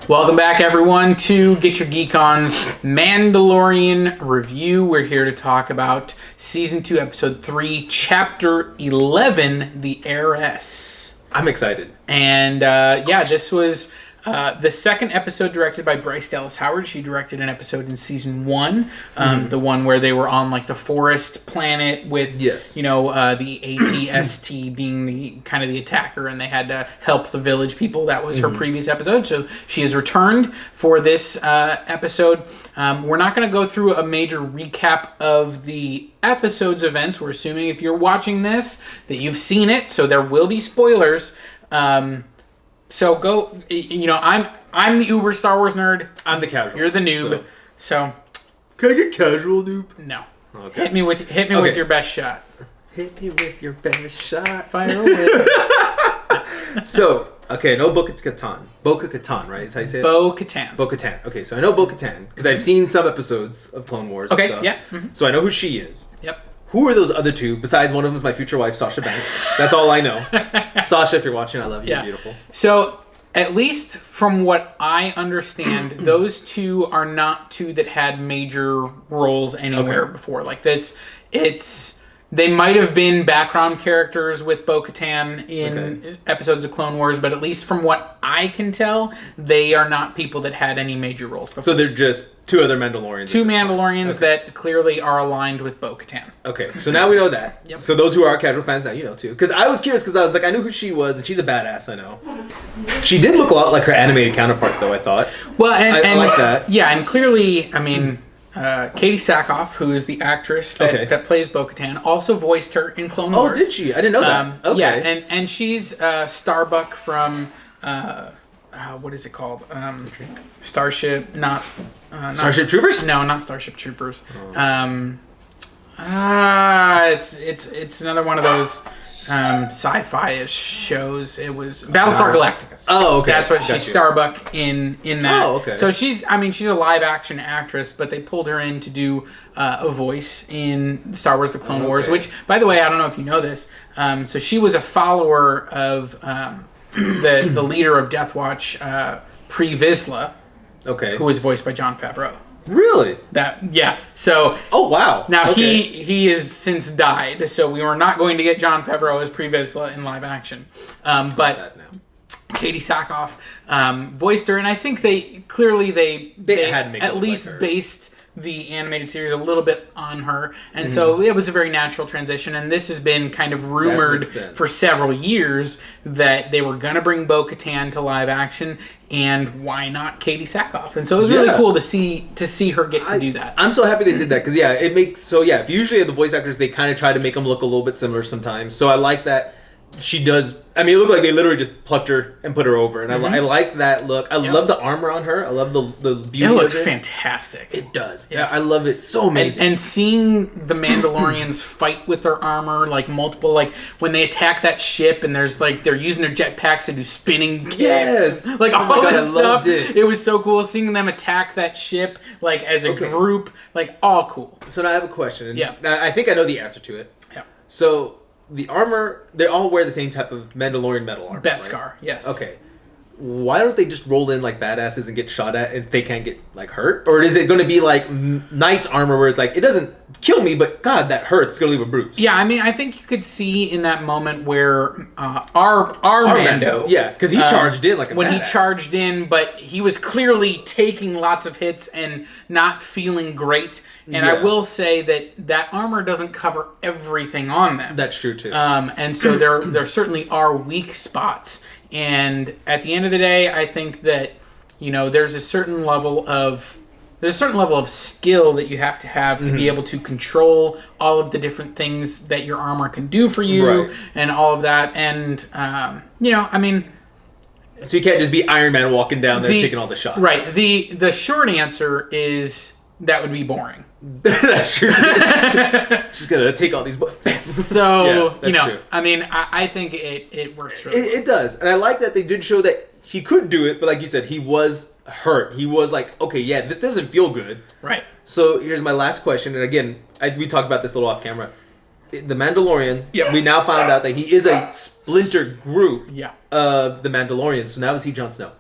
Welcome back, everyone, to Get Your Geek On's Mandalorian review. We're here to talk about Season 2, Episode 3, Chapter 11, The Heiress. I'm excited. And, this was the second episode directed by Bryce Dallas Howard. She directed an episode in Season 1, the one where they were on, like, the forest planet with, the ATST being the kind of the attacker, and they had to help the village people. That was her previous episode. So she has returned for this episode. We're not going to go through a major recap of the episode's events. We're assuming if you're watching this that you've seen it, so there will be spoilers. So go, I'm the uber Star Wars nerd. I'm the casual. You're the noob. So can I get casual, noob? No. Okay. Hit me with your best shot. Hit me with your best shot. Fire away. So, okay, no Bogatan. Bogatan, right? Is how you say it? Bo-katan. Bogatan. Okay, so I know Bogatan because I've seen some episodes of Clone Wars. Okay, and stuff. yeah. Mm-hmm. So I know who she is. Yep. Who are those other two? Besides, one of them is my future wife, Sasha Banks. That's all I know. Sasha, if you're watching, I love you. You're beautiful. So, at least from what I understand, those two are not two that had major roles anywhere before. Like this, they might have been background characters with Bo-Katan in episodes of Clone Wars, but at least from what I can tell, they are not people that had any major roles before. So they're just two other Mandalorians. Two Mandalorians that clearly are aligned with Bo-Katan. Okay, so now we know that. Yep. So those who are casual fans, now you know too. Because I was curious, because I was like, I knew who she was, and she's a badass, I know. She did look a lot like her animated counterpart, though, I thought. Well, and I like that. Yeah, and clearly, I mean... Katie Sackhoff, who is the actress that plays Bo-Katan, also voiced her in Clone Wars. Oh, did she? I didn't know that. Okay. Yeah, and she's Starbuck from what is it called? Starship, Starship Troopers? No, not Starship Troopers. Oh. It's another one of those sci-fi-ish shows. It was Battlestar Galactica. Oh, okay. That's what she's Starbuck in that. Oh, okay. So she's a live action actress, but they pulled her in to do a voice in Star Wars The Clone Wars, which, by the way, I don't know if you know this. So she was a follower of the leader of Death Watch, Pre Vizsla, who was voiced by Jon Favreau. Really? So. Oh wow. Now he has since died, so we were not going to get Jon Favreau as Pre Vizsla in live action. But Katie Sackhoff voiced her, and I think they had at least based the animated series a little bit on her, and so it was a very natural transition. And this has been kind of rumored for several years that they were going to bring Bo-Katan to live action, and why not Katie Sackhoff? And so it was really cool to see her get to do that. I'm so happy they did that because it makes if usually the voice actors they kind of try to make them look a little bit similar sometimes. So I like that. She does. I mean, it looked like they literally just plucked her and put her over, and I like that look. I love the armor on her. I love the beauty. It looks fantastic. It does. Yeah, I love it. So amazing. And seeing the Mandalorians fight with their armor, like multiple, like when they attack that ship, and there's like they're using their jetpacks to do spinning kicks. Yes, like all that stuff. It was so cool seeing them attack that ship like as a group, like all cool. So now I have a question. And I think I know the answer to it. Yeah. So. The armor, they all wear the same type of Mandalorian metal armor. Beskar, yes. Okay. Why don't they just roll in like badasses and get shot at if they can't get like hurt? Or is it going to be like Knight's armor where it's like, it doesn't kill me, but God, that hurts. It's going to leave a bruise. Yeah, I mean, I think you could see in that moment where our Mando... Yeah, because he charged in like a when badass. He charged in, but he was clearly taking lots of hits and not feeling great. And I will say that armor doesn't cover everything on them. That's true, too. And so there certainly are weak spots. And at the end of the day, I think that, there's a certain level of skill that you have to be able to control all of the different things that your armor can do for you and all of that. And, I mean... So you can't just be Iron Man walking down there taking all the shots. Right. The short answer is that would be boring. That's true. She's going to take all these books. So, true. I mean, I think it works really well. It does. And I like that they did show that he could do it, but like you said, he was hurt. He was like, okay, this doesn't feel good. Right. So here's my last question. And again, we talked about this a little off camera. The Mandalorian, we now found out that he is a splinter group of the Mandalorians. So now is he Jon Snow?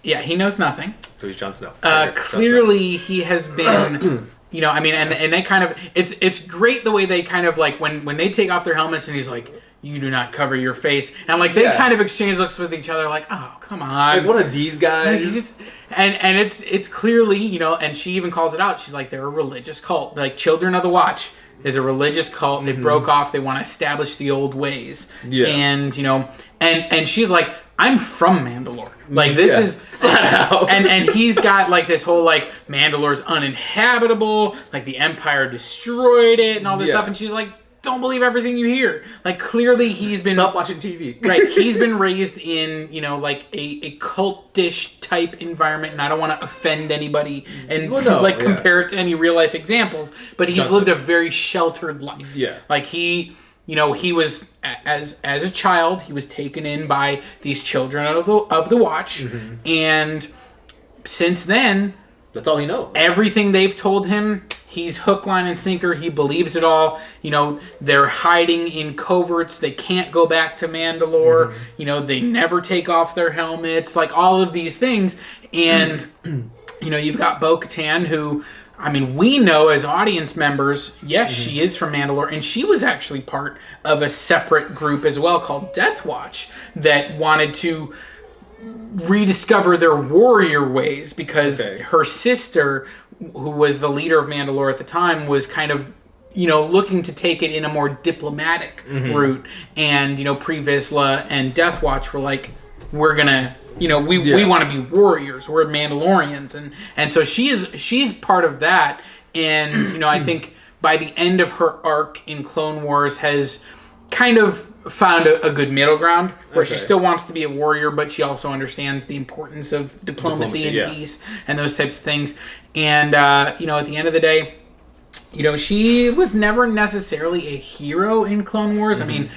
Yeah, he knows nothing. So he's Jon Snow. Clearly, he has been... You know, I mean, and they kind of... It's great the way they kind of, like, when they take off their helmets and he's like, you do not cover your face. And, like, they kind of exchange looks with each other like, oh, come on. Like, one of these guys. And it's clearly, you know, and she even calls it out. She's like, they're a religious cult. Like, Children of the Watch is a religious cult. They broke off. They want to establish the old ways. Yeah. And, you know, and she's like, I'm from Mandalore. Like, this is flat out. And he's got, like, this whole, like, Mandalore's uninhabitable. Like, the Empire destroyed it and all this stuff. And she's like, don't believe everything you hear. Like, clearly he's been... Stop watching TV. Right. He's been raised in, you know, like, a cultish type environment. And I don't want to offend anybody and, compare it to any real-life examples. But he's lived a very sheltered life. Yeah. Like, he... You know, he was, as a child, he was taken in by these children of the Watch. And since then... That's all he knows. Everything they've told him, he's hook, line, and sinker. He believes it all. You know, they're hiding in coverts. They can't go back to Mandalore. You know, they never take off their helmets. Like, all of these things. And, you know, you've got Bo-Katan, who... I mean, we know as audience members, yes, she is from Mandalore, and she was actually part of a separate group as well called Death Watch that wanted to rediscover their warrior ways because her sister, who was the leader of Mandalore at the time, was kind of, you know, looking to take it in a more diplomatic route. And, you know, Pre-Vizsla and Death Watch were like, we're going to... You know, we want to be warriors. We're Mandalorians, and so she's part of that. And you know, I think by the end of her arc in Clone Wars has kind of found a good middle ground where she still wants to be a warrior, but she also understands the importance of diplomacy and peace and those types of things. And you know, at the end of the day, you know, she was never necessarily a hero in Clone Wars. I mean,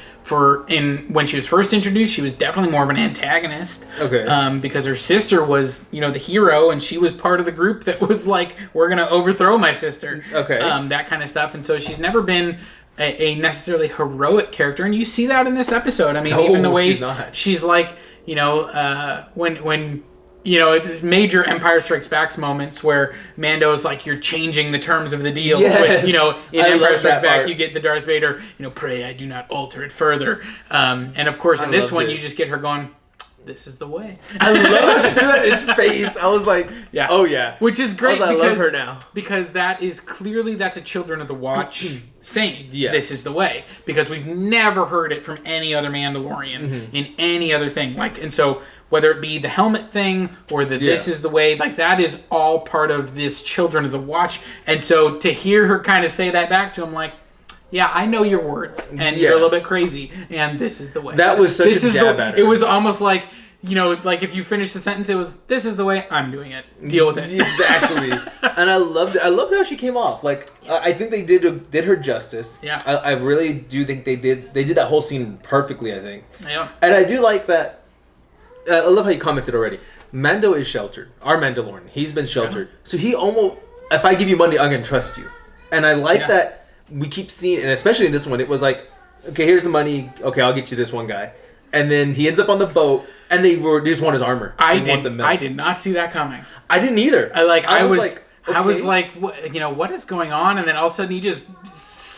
when she was first introduced, she was definitely more of an antagonist. Because her sister was, you know, the hero, and she was part of the group that was like, we're gonna overthrow my sister. That kind of stuff. And so she's never been a necessarily heroic character, and you see that in this episode. I mean, even the way she's like, you know, when you know, major Empire Strikes Back moments where Mando's like, you're changing the terms of the deal. Which, you know, in Empire Strikes Back, you get the Darth Vader, you know, pray I do not alter it further. And of course, in this one, you just get her going, this is the way. I love how she threw that in his face. I was like, oh yeah. Which is great because I love her now. Because that is clearly, that's a Children of the Watch saying, this is the way. Because we've never heard it from any other Mandalorian in any other thing. Like, and so... Whether it be the helmet thing or this is the way, like that is all part of this Children of the Watch. And so to hear her kind of say that back to him, like, yeah, I know your words, and you're a little bit crazy, and this is the way. That was such a jab at her. It was almost like, you know, like if you finish the sentence, it was, this is the way, I'm doing it. Deal with it. Exactly. And I loved it. I loved how she came off. Like, I think they did her justice. Yeah. I really do think they did that whole scene perfectly, I think. Yeah. And I do like that. I love how you commented already. Mando is sheltered. Our Mandalorian. He's been sheltered. Yeah. So he almost... If I give you money, I'm going to trust you. And I like that we keep seeing... And especially in this one, it was like, okay, here's the money. Okay, I'll get you this one guy. And then he ends up on the boat, and they just want his armor. I did not see that coming. I didn't either. I was like, you know, what is going on? And then all of a sudden he just...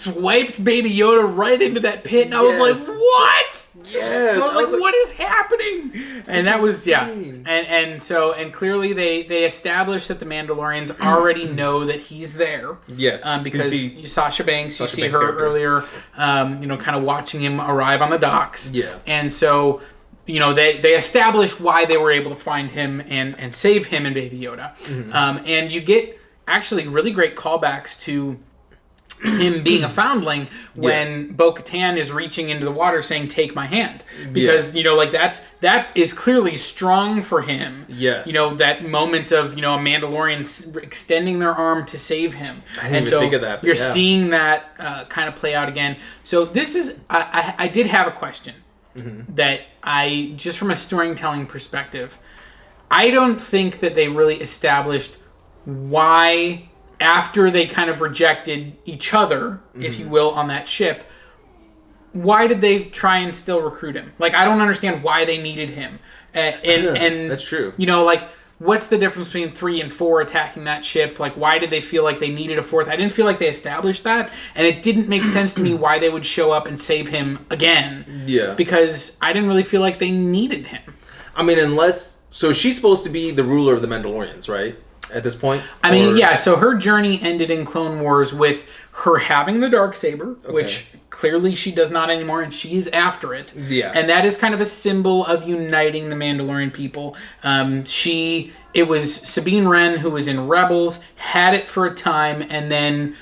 swipes Baby Yoda right into that pit, and I was like, what? Yes. I was like, what is happening? And that was insane. and clearly they established that the Mandalorians already know that he's there. Yes. Because Sasha Banks, you see her earlier, you know, kind of watching him arrive on the docks. Yeah. And so, you know, they established why they were able to find him and save him and Baby Yoda. And you get actually really great callbacks to him being a foundling when Bo-Katan is reaching into the water saying, take my hand. Because, you know, like that is clearly strong for him. Yes. You know, that moment of, you know, a Mandalorian extending their arm to save him. I didn't even think of that. You're seeing that kind of play out again. So this is, I did have a question that just from a storytelling perspective, I don't think that they really established why... After they kind of rejected each other, if you will, on that ship, why did they try and still recruit him? Like, I don't understand why they needed him. And that's true. You know, like, what's the difference between 3 and 4 attacking that ship? Like, why did they feel like they needed a 4th? I didn't feel like they established that, and it didn't make sense to me why they would show up and save him again. Yeah. Because I didn't really feel like they needed him. I mean, unless... So she's supposed to be the ruler of the Mandalorians, right? At this point? I mean, yeah, so her journey ended in Clone Wars with her having the Dark Saber, which clearly she does not anymore, and she's after it. Yeah. And that is kind of a symbol of uniting the Mandalorian people. It was Sabine Wren, who was in Rebels, had it for a time, and then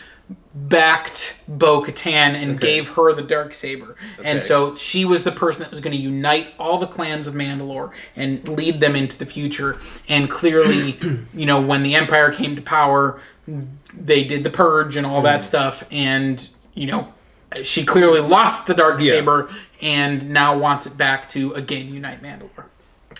backed Bo-Katan and gave her the Dark Saber. And so she was the person that was going to unite all the clans of Mandalore and lead them into the future. And clearly, when the Empire came to power, they did the purge and all that stuff. And, she clearly lost the Dark Saber and now wants it back to, again, unite Mandalore.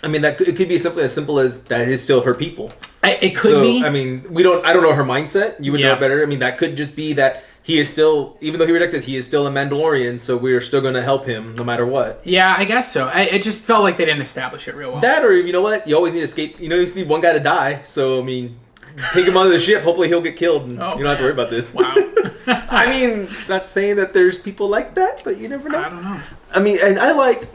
I mean, it could be simply as simple as that is still her people. It could be. I mean, I don't know her mindset. You would know better. I mean, that could just be that he is still, even though he rejected us, he is still a Mandalorian, so we're still going to help him no matter what. Yeah, I guess so. It just felt like they didn't establish it real well. That, or you know what? You always need to escape. You just need one guy to die. So, I mean, take him onto the ship. Hopefully he'll get killed, and you don't have to worry about this. Wow. I mean, not saying that there's people like that, but you never know. I don't know. I mean, and I liked,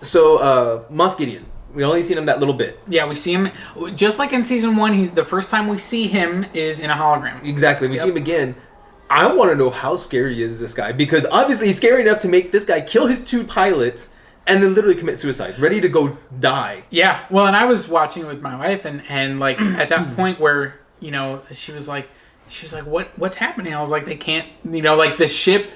Moff Gideon. We only seen him that little bit. Yeah, we see him just like in season 1. He's the first time we see him is in a hologram. Exactly. We see him again. I want to know how scary is this guy, because obviously he's scary enough to make this guy kill his 2 pilots and then literally commit suicide, ready to go die. Yeah. Well, and I was watching it with my wife, and like at that point where she was like, what's happening? I was like, they can't, like the ship.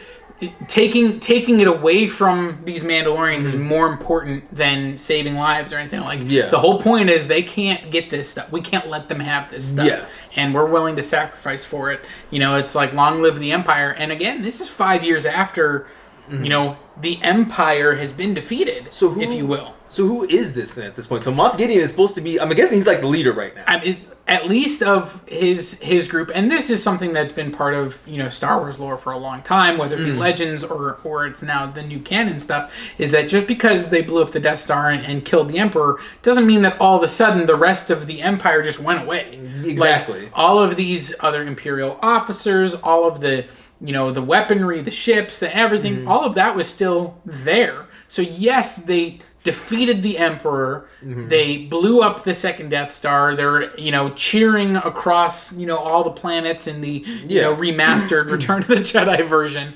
Taking it away from these Mandalorians is more important than saving lives or anything. Like, the whole point is they can't get this stuff. We can't let them have this stuff. Yeah. And we're willing to sacrifice for it. It's like, long live the Empire. And again, this is 5 years after, the Empire has been defeated, if you will. So who is this then at this point? So Moff Gideon is supposed to be, I'm guessing he's like the leader right now. I mean, at least of his group, and this is something that's been part of Star Wars lore for a long time, whether it be Legends or it's now the new canon stuff, is that just because they blew up the Death Star and killed the Emperor doesn't mean that all of a sudden the rest of the Empire just went away. Exactly. Like, all of these other Imperial officers, all of the the weaponry, the ships, the everything, all of that was still there. So yes, they defeated the Emperor. They blew up the second Death Star. They're, cheering across, all the planets in the, remastered Return of the Jedi version.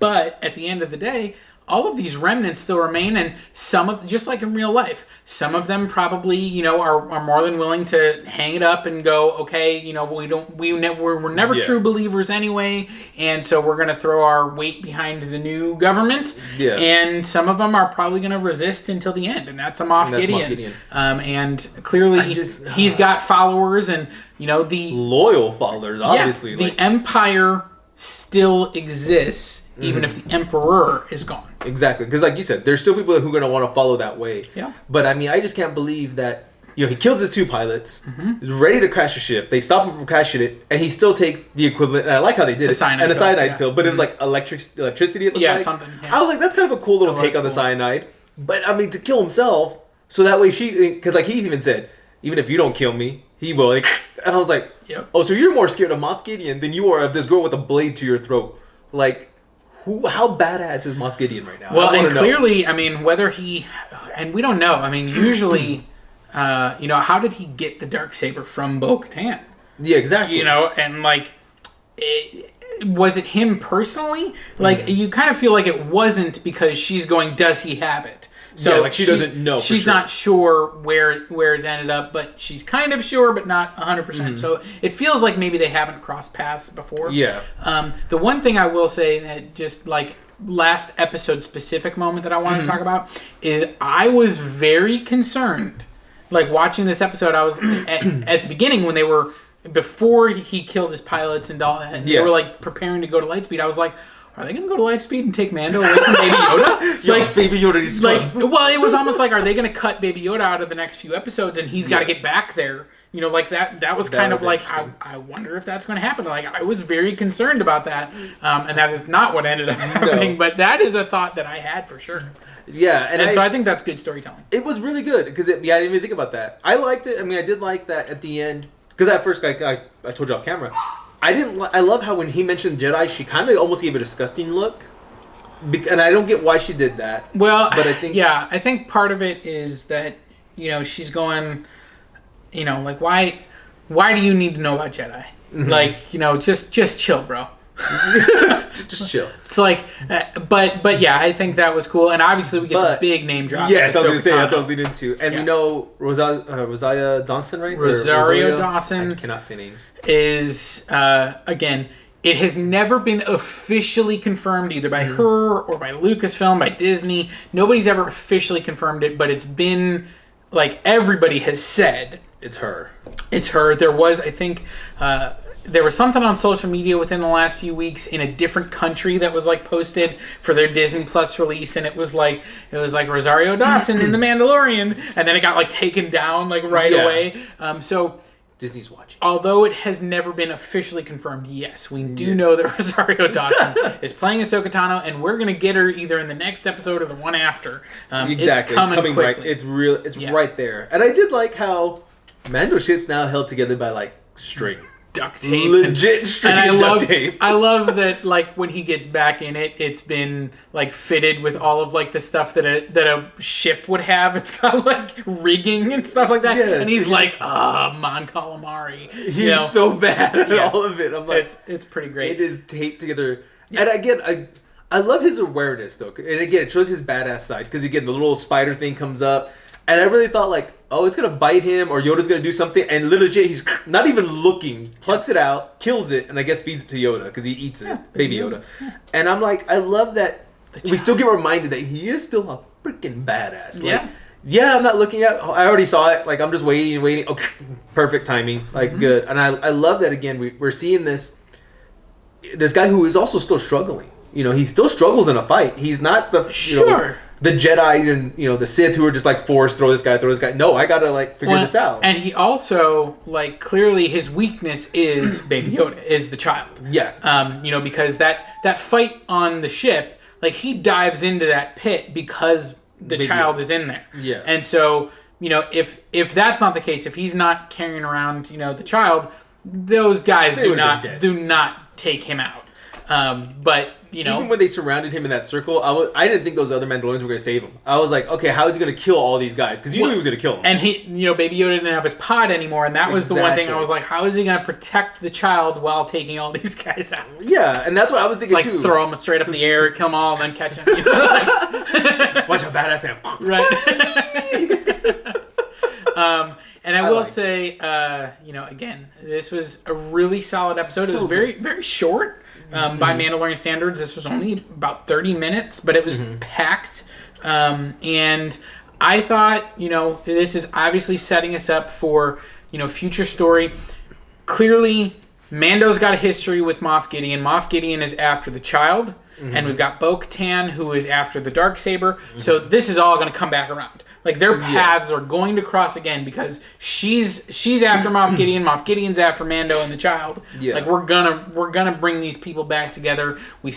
But at the end of the day, all of these remnants still remain, and some of, just like in real life, some of them probably, are more than willing to hang it up and go, okay, we're never true believers anyway, and so we're going to throw our weight behind the new government. Yeah. And some of them are probably going to resist until the end, and that's a Moff Gideon. And clearly, he's got followers, and the loyal followers, obviously. The Empire still exists, even if the Emperor is gone. Exactly, because like you said, there's still people who are going to want to follow that way. Yeah. But I mean, I just can't believe that he kills his 2 pilots, is ready to crash a ship. They stop him from crashing it, and he still takes the equivalent. And I like how they did it, a cyanide pill, but it was like electricity. It looked like something. Yeah. I was like, that's kind of a cool little take on the cyanide. But I mean, to kill himself, so that way because like he even said, even if you don't kill me, he will. And I was like, oh, so you're more scared of Moff Gideon than you are of this girl with a blade to your throat. Like, how badass is Moff Gideon right now? Well, and clearly, I mean, whether he, and we don't know. I mean, usually, how did he get the Dark Saber from Bo-Katan? Yeah, exactly. And like, was it him personally? Like, you kind of feel like it wasn't, because she's going, does he have it? So like she doesn't know. She's not sure where it ended up, but she's kind of sure, but not 100%. So it feels like maybe they haven't crossed paths before. Yeah. The one thing I will say, that just like last episode specific moment that I want to talk about, is I was very concerned. Like, watching this episode, I was at the beginning when they were, before he killed his pilots and all that, and they were like preparing to go to Lightspeed. I was like, are they going to go to Lightspeed and take Mando away from Baby Yoda? Like Baby Yoda is well, it was almost like, are they going to cut Baby Yoda out of the next few episodes and he's got to get back there? You know, like that was kind of like, I wonder if that's going to happen. Like, I was very concerned about that. And that is not what ended up happening. No. But that is a thought that I had for sure. Yeah. And so I think that's good storytelling. It was really good because, I didn't even think about that. I liked it. I mean, I did like that at the end. Because at first, I told you off camera, I love how when he mentioned Jedi, she kind of almost gave a disgusting look. And I don't get why she did that. Well, but I think part of it is that, you know, she's going... You know, like, why do you need to know about Jedi? Mm-hmm. Like, you know, just chill, bro. Just chill. It's like, but yeah, I think that was cool. And obviously we get the big name drop. Yes, I was going to say, that's what I was leading into. And we know Rosario Dawson, right? Rosario Dawson. I cannot say names. Is, again, it has never been officially confirmed either by her or by Lucasfilm, by Disney. Nobody's ever officially confirmed it, but it's been, like, everybody has said... It's her. It's her. There was, I think, there was something on social media within the last few weeks in a different country that was like posted for their Disney Plus release, and it was like Rosario Dawson in The Mandalorian, and then it got like taken down like right away. So Disney's watching. Although it has never been officially confirmed, yes, we do know that Rosario Dawson is playing Ahsoka Tano, and we're gonna get her either in the next episode or the one after. Exactly, it's coming right. It's real. It's right there, and I did like how Mando ship's now held together by like string. Duct tape. Legit string and duct tape. I love that, like, when he gets back in it, it's been, like, fitted with all of, like, the stuff that a ship would have. It's got, like, rigging and stuff like that. Yes, and he's like, Mon Calamari. He's so bad at all of it. I'm like... It's pretty great. It is taped together. Yeah. And again, I love his awareness, though. And again, it shows his badass side. Because, again, the little spider thing comes up. And I really thought, like, oh, it's going to bite him or Yoda's going to do something. And legit, he's not even looking, plucks it out, kills it, and I guess feeds it to Yoda because he eats it. Yeah, Baby Yoda. Yeah. And I'm like, I love that we still get reminded that he is still a freaking badass. Like, I'm not looking at I already saw it. Like, I'm just waiting. Okay, perfect timing. Like, good. And I love that, again, we're seeing this guy who is also still struggling. You know, he still struggles in a fight. He's not the... You know, the Jedi and, you know, the Sith who are just like, Force, throw this guy. No, I gotta, like, figure this out. And he also, like, clearly his weakness is Baby Yoda, is the child. Yeah. You know, because that fight on the ship, like, he dives into that pit because the child is in there. Yeah. And so, you know, if that's not the case, if he's not carrying around, you know, the child, those guys do not take him out. But, you know, even when they surrounded him in that circle, I didn't think those other Mandalorians were going to save him. I was like, okay, how is he going to kill all these guys? Because you knew he was going to kill them. And you know, Baby Yoda didn't have his pod anymore, and that was the one thing I was like, how is he going to protect the child while taking all these guys out? Yeah, and that's what I was thinking too. Throw them straight up in the air, kill them all, and then catch them. You know, like, watch how badass I am. Right. And I will say, you know, again, this was a really solid episode. It was very, very short. By Mandalorian standards, this was only about 30 minutes, but it was packed. And I thought, you know, this is obviously setting us up for, you know, future story. Clearly, Mando's got a history with Moff Gideon. Moff Gideon is after the child, and we've got Bo-Katan, who is after the Dark Saber. So this is all going to come back around. Like, their paths are going to cross again because she's after Moff Gideon, Moff Gideon's after Mando and the child. Yeah. Like, we're gonna bring these people back together. We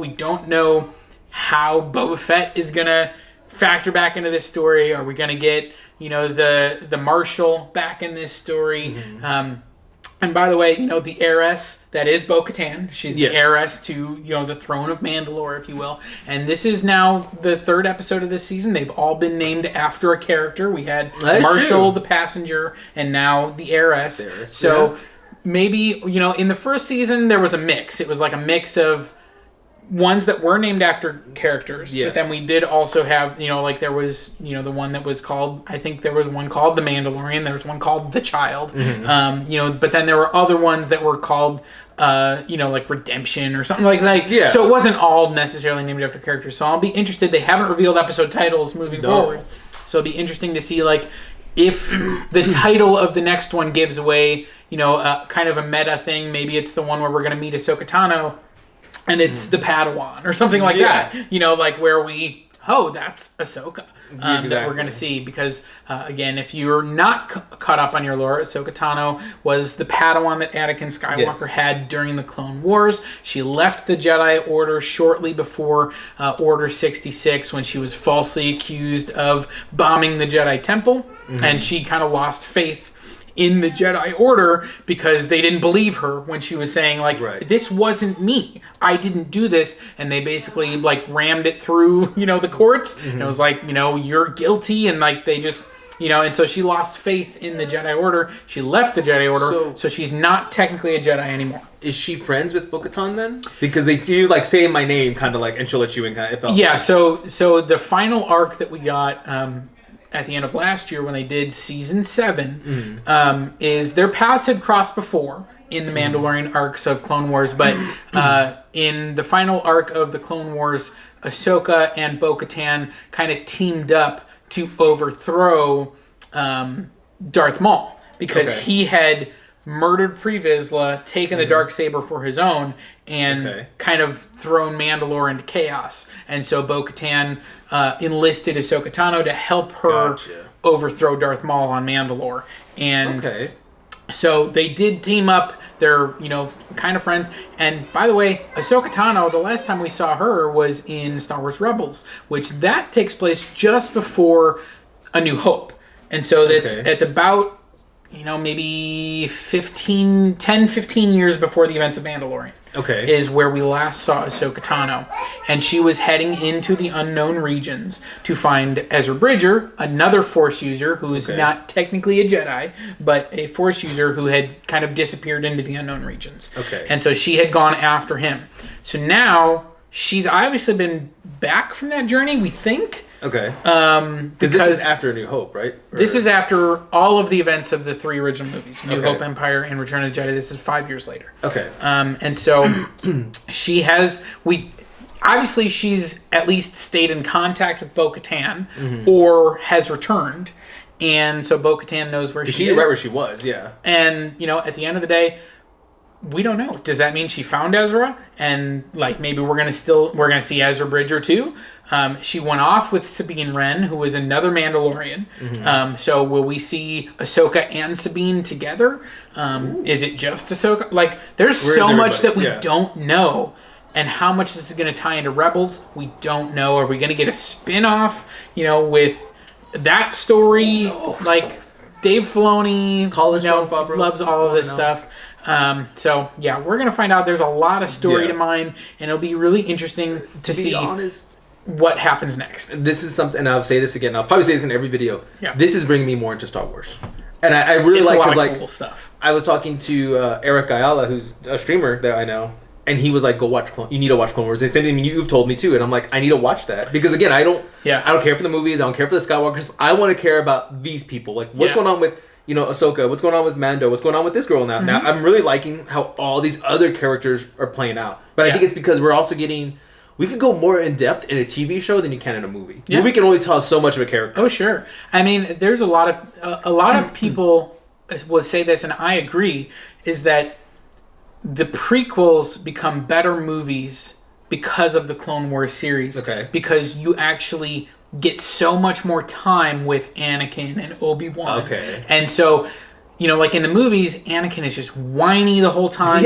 don't know how Boba Fett is gonna factor back into this story. Are we gonna get, you know, the Marshal back in this story? And by the way, you know, the heiress, that is Bo-Katan. She's the heiress to, you know, the throne of Mandalore, if you will. And this is now the third episode of this season. They've all been named after a character. We had Marshal, the passenger, and now the heiress. So maybe, you know, in the first season, there was a mix. It was like a mix of ones that were named after characters, but then we did also have, you know, like there was, you know, the one that was called, I think there was one called The Mandalorian, there was one called The Child, you know, but then there were other ones that were called, you know, like Redemption or something like that. So it wasn't all necessarily named after characters. So I'll be interested. They haven't revealed episode titles moving forward, so it'll be interesting to see, like, if the title of the next one gives away, you know, kind of a meta thing. Maybe it's the one where we're going to meet Ahsoka Tano. and it's the Padawan or something like that. You know, like where that's Ahsoka. That we're going to see because, again, if you're not caught up on your lore, Ahsoka Tano was the Padawan that Anakin Skywalker had during the Clone Wars. She left the Jedi Order shortly before Order 66 when she was falsely accused of bombing the Jedi Temple, and she kind of lost faith in the Jedi Order because they didn't believe her when she was saying, like, this wasn't me. I didn't do this. And they basically, like, rammed it through, you know, the courts. And it was like, you know, you're guilty. And, like, they just, you know, and so she lost faith in the Jedi Order. She left the Jedi Order. So she's not technically a Jedi anymore. Is she friends with Bogatan then? Because they see you, like, saying my name, kind of like, and she'll let you in, kind of. So the final arc that we got, at the end of last year when they did season 7 is their paths had crossed before in the Mandalorian arcs of Clone Wars, but in the final arc of the Clone Wars, Ahsoka and Bo-Katan kind of teamed up to overthrow Darth Maul because he had murdered Pre Vizsla, taken the Dark Saber for his own, and kind of thrown Mandalore into chaos. And so Bo-Katan enlisted Ahsoka Tano to help her overthrow Darth Maul on Mandalore. And so they did team up. They're, you know, kind of friends. And by the way, Ahsoka Tano, the last time we saw her was in Star Wars Rebels, which that takes place just before A New Hope. And so it's about, you know, maybe 10, 15 years before the events of Mandalorian. Is where we last saw Ahsoka Tano. And she was heading into the unknown regions to find Ezra Bridger, another Force user who's not technically a Jedi, but a Force user who had kind of disappeared into the unknown regions. And so she had gone after him. So now she's obviously been back from that journey, we think. Because this is after A New Hope, right? This is after all of the events of the 3 original movies. New Hope, Empire, and Return of the Jedi. This is 5 years later. And so obviously she's at least stayed in contact with Bo-Katan or has returned. And so Bo-Katan knows where she is. Right where she was, And, you know, at the end of the day, we don't know. Does that mean she found Ezra? And, like, maybe we're gonna see Ezra Bridger too? She went off with Sabine Wren, who was another Mandalorian. So will we see Ahsoka and Sabine together? Is it just Ahsoka? Like, there's so much that we don't know. And how much this is going to tie into Rebels, we don't know. Are we going to get a spin-off, you know, with that story? Like, Dave Filoni loves all of this stuff. So, yeah, we're going to find out. There's a lot of story to mine, and it'll be really interesting to see what happens next. This is something, and I'll say this again. I'll probably say this in every video. This is bringing me more into Star Wars. And I really like, because, like, cool stuff. I was talking to Eric Ayala, who's a streamer that I know, and he was like, you need to watch Clone Wars. They said, I mean, you've told me too. And I'm like, I need to watch that. Because, again, I don't care for the movies. I don't care for the Skywalkers. I want to care about these people. Like, what's going on with, you know, Ahsoka? What's going on with Mando? What's going on with this girl now? Now, I'm really liking how all these other characters are playing out. But I think it's because we're also getting... We could go more in depth in a TV show than you can in a movie. Movie can only tell so much of a character. Oh, sure. I mean, there's a lot of people will say this, and I agree, is that the prequels become better movies because of the Clone Wars series. Because you actually get so much more time with Anakin and Obi-Wan. And so... You know, like in the movies, Anakin is just whiny the whole time.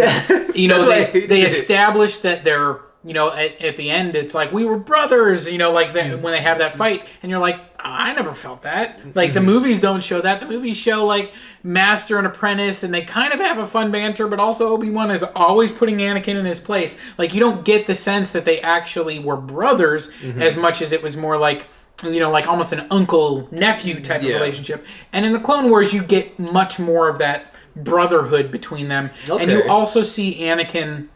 You know, they establish that they're, you know, at the end, it's like, we were brothers, you know, like when they have that fight. And you're like, I never felt that. Like, the movies don't show that. The movies show, like, master and apprentice, and they kind of have a fun banter, but also Obi-Wan is always putting Anakin in his place. Like, you don't get the sense that they actually were brothers as much as it was more like... You know, like almost an uncle-nephew type of relationship. And in the Clone Wars, you get much more of that brotherhood between them. And you also see Anakin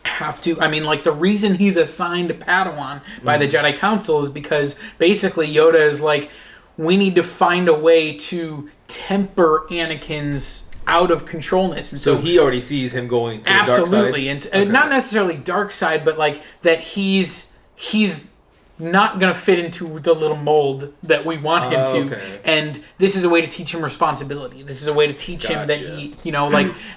have to... I mean, like, the reason he's assigned a Padawan by the Jedi Council is because basically Yoda is like, we need to find a way to temper Anakin's out-of-controlness. And so he already sees him going to the dark side? Absolutely. And not necessarily dark side, but like that he's not going to fit into the little mold that we want him to. Okay. And this is a way to teach him responsibility. This is a way to teach him that he,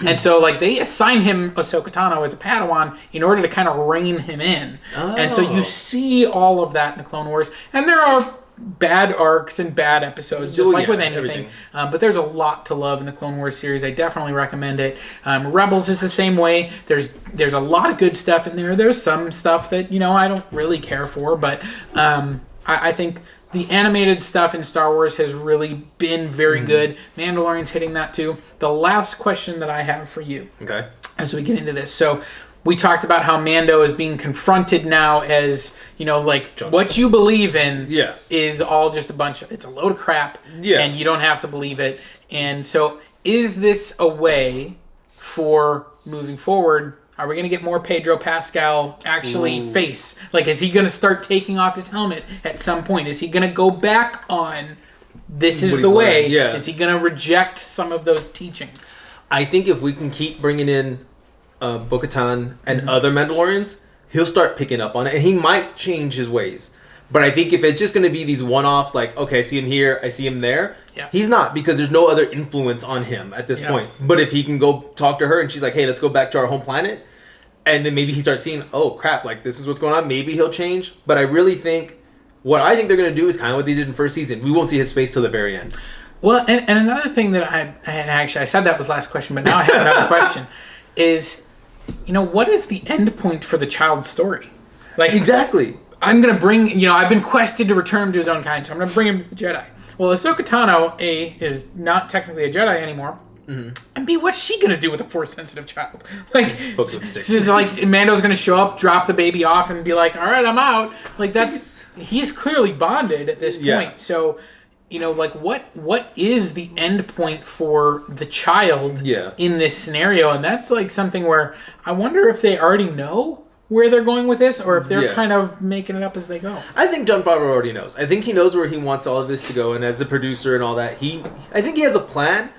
and so like they assign him Ahsoka Tano as a Padawan in order to kind of rein him in. Oh. And so you see all of that in the Clone Wars. And there are bad arcs and bad episodes, just with anything. But there's a lot to love in the Clone Wars series. I definitely recommend it. Rebels is the same way. There's a lot of good stuff in there. There's some stuff that I don't really care for, but I think the animated stuff in Star Wars has really been very good. Mandalorian's hitting that too. The last question that I have for you, okay, as we get into this, so. We talked about how Mando is being confronted now as, what you believe in is all just it's a load of crap, and you don't have to believe it. And so is this a way for moving forward? Are we going to get more Pedro Pascal actually face? Like, is he going to start taking off his helmet at some point? Is he going to go back on this is the way? Yeah. Is he going to reject some of those teachings? I think if we can keep bringing in Bogatan and other Mandalorians, he'll start picking up on it, and he might change his ways. But I think if it's just going to be these one-offs, like, okay, I see him here, I see him there, he's not, because there's no other influence on him at this point. But if he can go talk to her, and she's like, hey, let's go back to our home planet, and then maybe he starts seeing, oh, crap, like, this is what's going on, maybe he'll change. But I really think, what I think they're going to do is kind of what they did in first season. We won't see his face till the very end. Well, and another thing that I said that was last question, but now I have another question, is... what is the end point for the child's story? Like, exactly. I'm going to bring, I've been quested to return to his own kind, so I'm going to bring him to the Jedi. Well, Ahsoka Tano, A, is not technically a Jedi anymore. Mm-hmm. And B, what's she going to do with a Force-sensitive child? Like, this is like, Mando's going to show up, drop the baby off, and be like, all right, I'm out. Like, he's clearly bonded at this point. Yeah. So... what is the end point for the child in this scenario? And that's like something where I wonder if they already know where they're going with this, or if they're kind of making it up as they go. I think Jon Favreau already knows. I think he knows where he wants all of this to go, and as a producer and all that, I think he has a plan.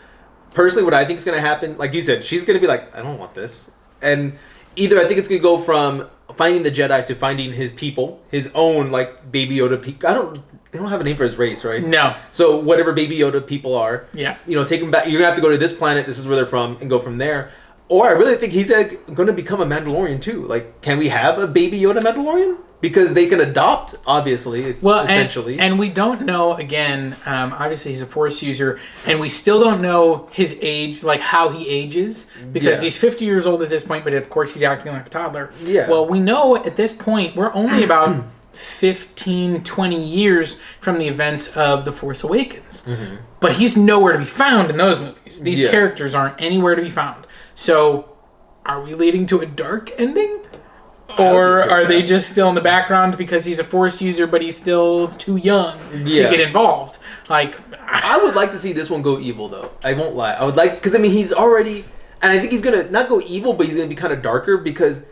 Personally, what I think is going to happen, like you said, she's going to be like, I don't want this. And either I think it's going to go from finding the Jedi to finding his people, his own, like, Baby Yoda people. They don't have a name for his race, right? No. So whatever Baby Yoda people are, take them back. You're gonna have to go to this planet. This is where they're from, and go from there. Or I really think he's going to become a Mandalorian too. Like, can we have a Baby Yoda Mandalorian? Because they can adopt, obviously. Well, essentially, and we don't know. Again, obviously he's a Force user, and we still don't know his age, like how he ages, because he's 50 years old at this point. But of course, he's acting like a toddler. Yeah. Well, we know at this point we're only about 15, 20 years from the events of The Force Awakens. Mm-hmm. But he's nowhere to be found in those movies. These characters aren't anywhere to be found. So, are we leading to a dark ending? Or are they just still in the background because he's a Force user, but he's still too young to get involved? Like, I would like to see this one go evil, though. I won't lie. I would like... Because, he's already... And I think he's going to not go evil, but he's going to be kind of darker because...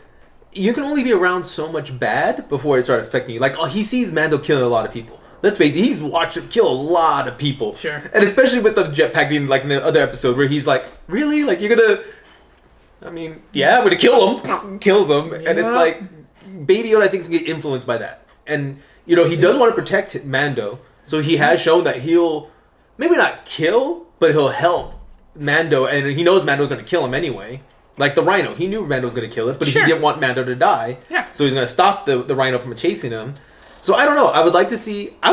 You can only be around so much bad before it starts affecting you. Like, he sees Mando killing a lot of people. Let's face it, he's watched him kill a lot of people. Sure. And especially with the jetpack being like in the other episode where he's like, really? Like, you're gonna... I'm gonna kill him. Kills him. Yeah. And it's like, Baby Yoda, I think, is gonna get influenced by that. And, he does want to protect Mando. So he has shown that he'll, maybe not kill, but he'll help Mando. And he knows Mando's gonna kill him anyway. Like the Rhino. He knew Mando was going to kill it, but he didn't want Mando to die. Yeah. So he's going to stop the Rhino from chasing him. So I don't know. I would like to see a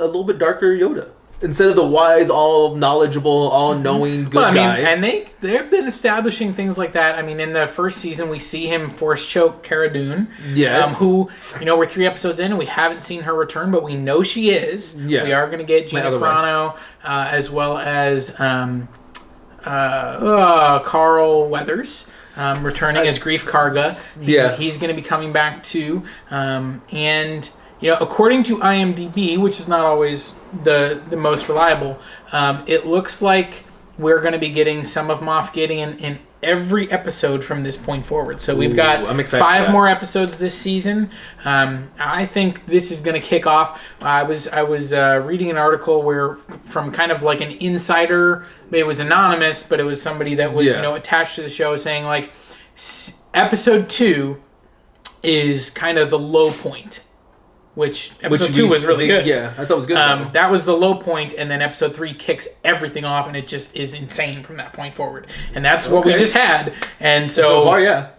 little bit darker Yoda. Instead of the wise, all knowleable, all knowing good guy. And they've been establishing things like that. In the first season, we see him force choke Cara Dune. Yes. Who, we're 3 episodes in and we haven't seen her return, but we know she is. Yeah. We are going to get Gina Carano, as well as... Carl Weathers returning as Grief Karga. He's going to be coming back too. And according to IMDb, which is not always the most reliable, it looks like we're going to be getting some of Moff Gideon in every episode from this point forward. So we've got 5 more episodes this season. I think this is going to kick off. I was reading an article where from kind of like an insider, it was anonymous, but it was somebody that was attached to the show, saying like episode 2 is kind of the low point which episode 2 was really good. Yeah, I thought it was good. That was the low point, and then episode 3 kicks everything off, and it just is insane from that point forward. And that's what we just had. And so far, yeah.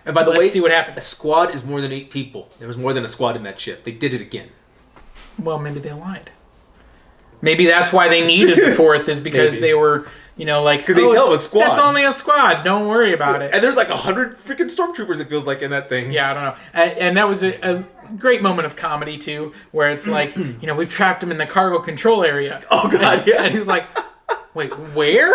And by the way, let's see what happens. A squad is more than 8 people. There was more than a squad in that ship. They did it again. Well, maybe they lied. Maybe that's why they needed the 4th, is because they were, because they tell them a squad. That's only a squad. Don't worry about it. And there's like 100 freaking stormtroopers. It feels like in that thing. Yeah, I don't know. And that was a great moment of comedy too, where it's like, we've trapped him in the cargo control area. Oh God, yeah. And he's like, wait, where?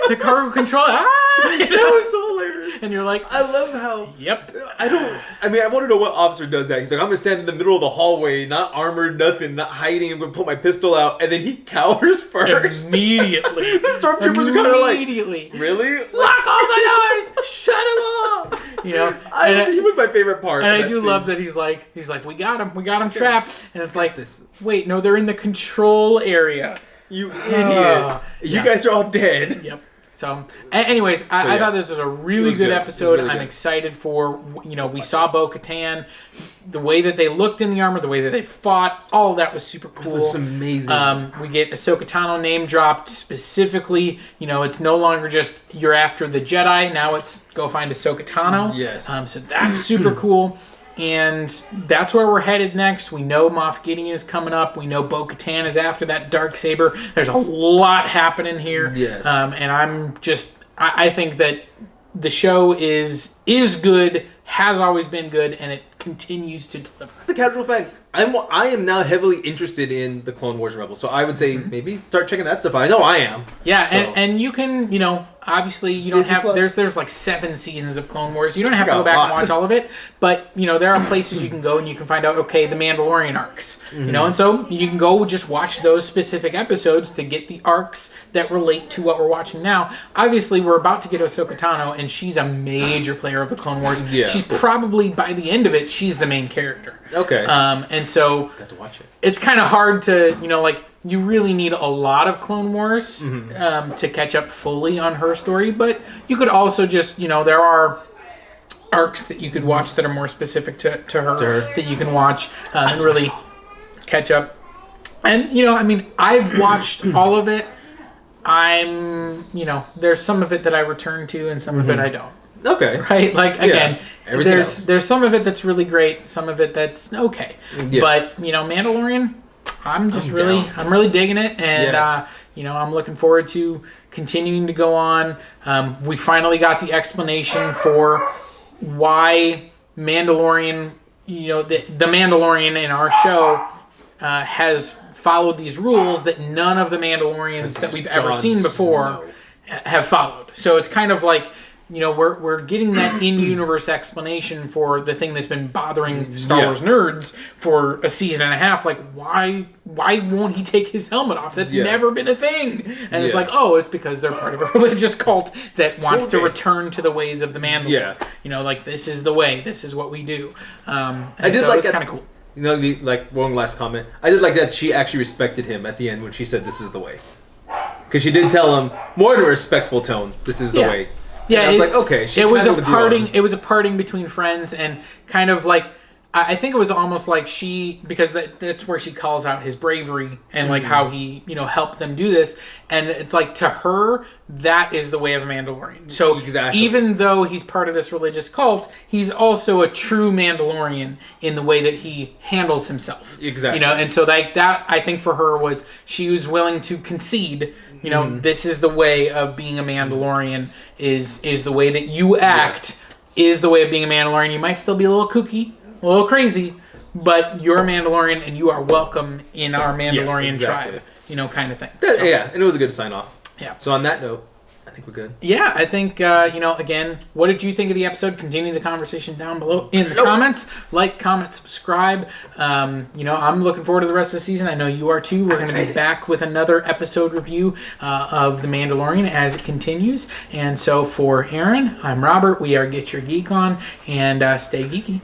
The cargo control? That was so hilarious. And you're like, I love how. Yep. I want to know what officer does that. He's like, I'm gonna stand in the middle of the hallway, not armored, nothing, not hiding. I'm gonna put my pistol out, and then he cowers first. Immediately. The stormtroopers are kind of like, immediately. Really? Lock all the doors. Shut him up. He was my favorite part. And I do love that he's like, we got him trapped, and it's like, wait, no, they're in the control area. You idiot. You guys are all dead. Yep. So, anyways, I thought this was a really good episode. I'm excited for, we saw Bo-Katan, the way that they looked in the armor, the way that they fought, all of that was super cool. It was amazing. We get Ahsoka Tano name dropped specifically. It's no longer just you're after the Jedi. Now it's go find Ahsoka Tano. Yes. So that's super cool. And that's where we're headed next. We know Moff Gideon is coming up. We know Bo-Katan is after that Dark Saber. There's a lot happening here. Yes. And I think that the show is good, has always been good, and it continues to deliver. The casual fan, I am now heavily interested in the Clone Wars Rebels, so I would say maybe start checking that stuff out. I know I am. Yeah, so. and you can, obviously you don't have there's like 7 seasons of Clone Wars. You don't have to go back and watch all of it, but there are places you can go and you can find out the Mandalorian arcs. And so you can go just watch those specific episodes to get the arcs that relate to what we're watching now. Obviously, we're about to get Ahsoka Tano, and she's a major player of the Clone Wars. Yeah. She's probably by the end of it, she's the main character. Okay. And so got to watch it. It's kind of hard to, you really need a lot of Clone Wars to catch up fully on her story, but you could also just, there are arcs that you could watch that are more specific to her that you can watch and really catch up. And, I've watched all of it. There's some of it that I return to and some of it I don't. Okay. Right? Like, again, there's some of it that's really great, some of it that's okay. Yeah. But, Mandalorian, I'm really digging it, and I'm looking forward to continuing to go on. We finally got the explanation for why Mandalorian, the Mandalorian in our show has followed these rules that none of the Mandalorians that we've ever seen before have followed. So it's kind of like, we're getting that in-universe explanation for the thing that's been bothering Star Wars nerds for a season and a half. Like, why won't he take his helmet off? That's never been a thing. And it's like, it's because they're part of a religious cult that wants to return to the ways of the Mandalorian. Like, this is the way. This is what we do. I did like it's kind of cool. One last comment. I did like that she actually respected him at the end when she said, "This is the way," because she did tell him more in a respectful tone. This is the way. Yeah, and I was like, okay. It was a parting. It was a parting between friends, and kind of like I think it was almost like because that's where she calls out his bravery and like how he helped them do this, and it's like to her that is the way of a Mandalorian. So even though he's part of this religious cult, he's also a true Mandalorian in the way that he handles himself. Exactly. And so that I think for her was she was willing to concede. This is the way of being a Mandalorian. Is the way that you act. Is the way of being a Mandalorian. You might still be a little kooky. A little crazy, but you're a Mandalorian and you are welcome in our Mandalorian tribe, kind of thing. And it was a good sign off. Yeah. So on that note, I think we're good. Yeah, I think, again, what did you think of the episode? Continue the conversation down below in the comments. Like, comment, subscribe. I'm looking forward to the rest of the season. I know you are too. We're going to be back with another episode review of The Mandalorian as it continues. And so for Aaron, I'm Robert. We are Get Your Geek On, and stay geeky.